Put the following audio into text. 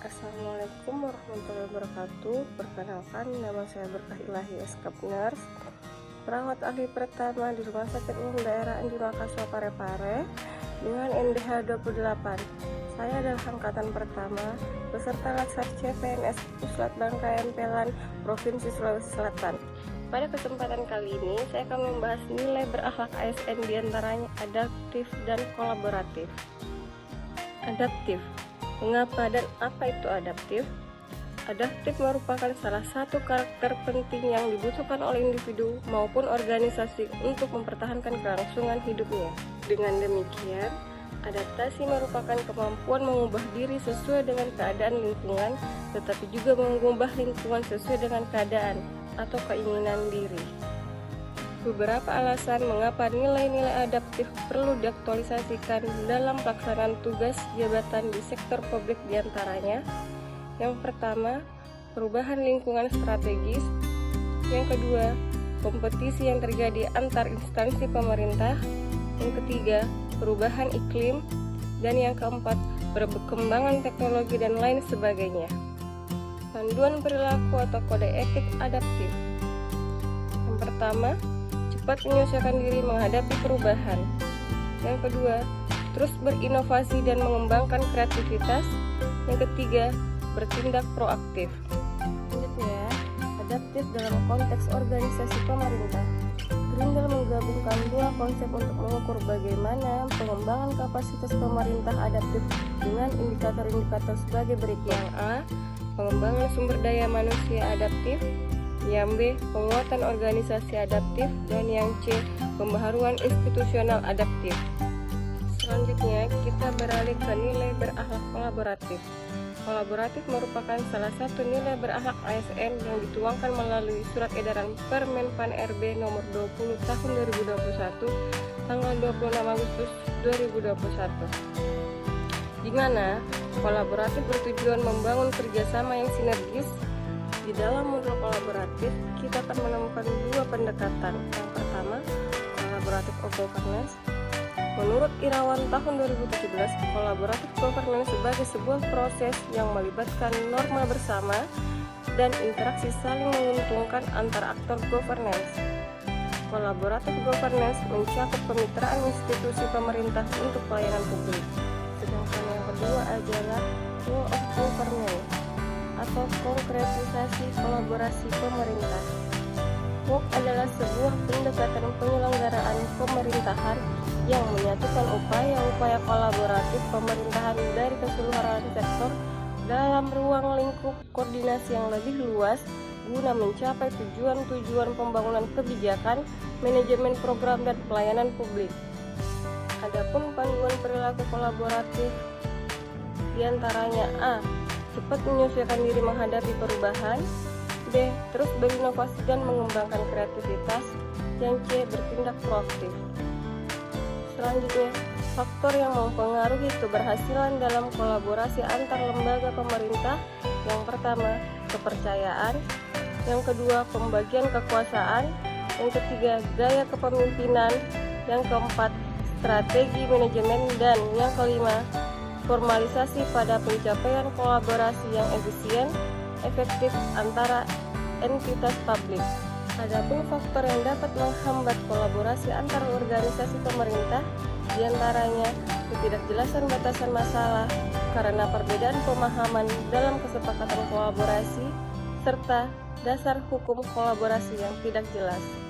Assalamualaikum warahmatullahi wabarakatuh. Perkenalkan, nama saya Berkah Ilahi SK Nurse, perawat ahli pertama di Rumah Sakit Umum Daerah Andi Makassar Parepare dengan NDH 28. Saya adalah angkatan pertama beserta Laskar CPNS Puslat Bangkayan Pelan Provinsi Sulawesi Selatan. Pada kesempatan kali ini saya akan membahas nilai berakhlak ASN diantaranya adaptif dan kolaboratif. Adaptif. Mengapa dan apa itu adaptif? Adaptif merupakan salah satu karakter penting yang dibutuhkan oleh individu maupun organisasi untuk mempertahankan kelangsungan hidupnya. Dengan demikian, adaptasi merupakan kemampuan mengubah diri sesuai dengan keadaan lingkungan, tetapi juga mengubah lingkungan sesuai dengan keadaan atau keinginan diri. Beberapa alasan mengapa nilai-nilai adaptif perlu diaktualisasikan dalam pelaksanaan tugas jabatan di sektor publik diantaranya. Yang pertama, perubahan lingkungan strategis. Yang kedua, kompetisi yang terjadi antar instansi pemerintah. Yang ketiga, perubahan iklim. Dan yang keempat, perkembangan teknologi dan lain sebagainya. Panduan perilaku atau kode etik adaptif. Yang pertama, cepat menyesuaikan diri menghadapi perubahan. Yang kedua, terus berinovasi dan mengembangkan kreativitas. Yang ketiga, bertindak proaktif. Selanjutnya, adaptif dalam konteks organisasi pemerintah. Grindel menggabungkan dua konsep untuk mengukur bagaimana pengembangan kapasitas pemerintah adaptif dengan indikator-indikator sebagai berikut. Yang A, pengembangan sumber daya manusia adaptif. Yang B, penguatan organisasi adaptif. Dan yang C, pembaharuan institusional adaptif. Selanjutnya, kita beralih ke nilai berakhlak kolaboratif. Kolaboratif merupakan salah satu nilai berakhlak ASN yang dituangkan melalui Surat Edaran Permenpan RB nomor 20 tahun 2021 tanggal 26 Agustus 2021. Di mana kolaboratif bertujuan membangun kerjasama yang sinergis. Di dalam modul kolaboratif, kita akan menemukan dua pendekatan. Yang pertama, kolaboratif governance. Menurut Irawan tahun 2017, kolaboratif governance sebagai sebuah proses yang melibatkan norma bersama dan interaksi saling menguntungkan antar aktor governance. Kolaboratif governance mencakup kemitraan institusi pemerintah untuk pelayanan publik. Sedangkan yang kedua adalah rule of governance atau konkretisasi kolaborasi pemerintah. WOG adalah sebuah pendekatan penyelenggaraan pemerintahan yang menyatukan upaya-upaya kolaboratif pemerintahan dari keseluruhan sektor dalam ruang lingkup koordinasi yang lebih luas guna mencapai tujuan-tujuan pembangunan kebijakan, manajemen program dan pelayanan publik. Adapun panduan perilaku kolaboratif diantaranya A, cepat menyesuaikan diri menghadapi perubahan. B, terus berinovasi dan mengembangkan kreativitas. Yang C, bertindak proaktif. Selanjutnya, faktor yang mempengaruhi keberhasilan dalam kolaborasi antar lembaga pemerintah. Yang pertama, kepercayaan. Yang kedua, pembagian kekuasaan. Yang ketiga, gaya kepemimpinan. Yang keempat, strategi manajemen. Dan yang kelima, formalisasi pada pencapaian kolaborasi yang efisien, efektif antara entitas publik. Adapun faktor yang dapat menghambat kolaborasi antar organisasi pemerintah diantaranya ketidakjelasan batasan masalah karena perbedaan pemahaman dalam kesepakatan kolaborasi serta dasar hukum kolaborasi yang tidak jelas.